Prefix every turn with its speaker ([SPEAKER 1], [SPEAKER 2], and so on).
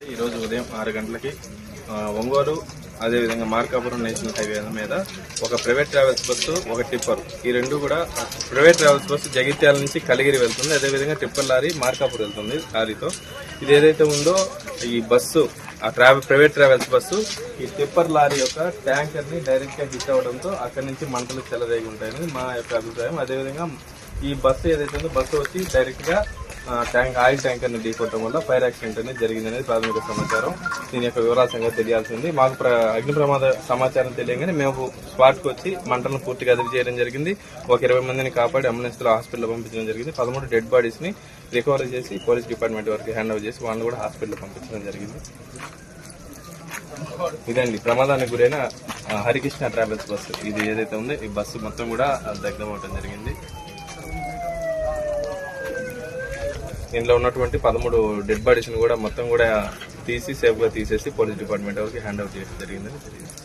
[SPEAKER 1] ఈ రోజు ఉదయం 6 గంటలకి ఒంగోలు అదేవిధంగా మార్కాపురం నేషనల్ హైవే మీద ఒక ప్రైవేట్ ట్రావెల్స్ బస్సు ఒక టిప్పర్ ఈ రెండు కూడా ప్రైవేట్ ట్రావెల్స్ బస్సు జగిత్యాల నుంచి కలిగిరి వెళ్తుంది. అదేవిధంగా టిప్పర్ లారీ మార్కాపురం వెళ్తుంది లారీతో. ఇది ఏదైతే ఉందో ఈ బస్సు ప్రైవేట్ ట్రావెల్స్ బస్సు ఈ టిప్పర్ లారీ యొక్క ట్యాంకర్ ని డైరెక్ట్ గా హిట్ అవడంతో అక్కడి నుంచి మంటలు చెలరేగి ఉంటాయని మా యొక్క అభిప్రాయం. అదేవిధంగా ఈ బస్సు ఏదైతే ఉందో బస్సు వచ్చి డైరెక్ట్ గా ఆయిల్ ట్యాంకర్ ని ఢీకొట్టడం వల్ల ఫైర్ యాక్సిడెంట్ అనేది జరిగిందనేది ప్రాథమిక సమాచారం. దీని యొక్క వివరాల సంగతి తెలియాల్సింది. మాకు అగ్ని ప్రమాద సమాచారం తెలియగానే మేము స్పాట్ కు వచ్చి మంటలను పూర్తిగా అదుపు చేయడం జరిగింది. ఒక 20 మందిని కాపాడి అంబులెన్స్ లో హాస్పిటల్ పంపించడం జరిగింది. 13 డెడ్ బాడీస్ ని రికవరీ చేసి పోలీస్ డిపార్ట్మెంట్ వరకు హ్యాండ్ ఓవర్ చేసి వాళ్ళని కూడా హాస్పిటల్ పంపించడం జరిగింది. ఇదండి ప్రమాదానికి గురైన హరికృష్ణ ట్రావెల్స్ బస్సు. ఇది ఏదైతే ఉందో ఈ బస్సు మొత్తం కూడా దగ్ధం అవడం జరిగింది. దీనిలో ఉన్నటువంటి 13 డెడ్ బాడీస్ ని కూడా మొత్తం కూడా తీసి సేఫ్ గా తీసేసి పోలీస్ డిపార్ట్మెంట్ వరకు హ్యాండ్ ఓవర్ చేయడం జరిగిందని తెలియదు.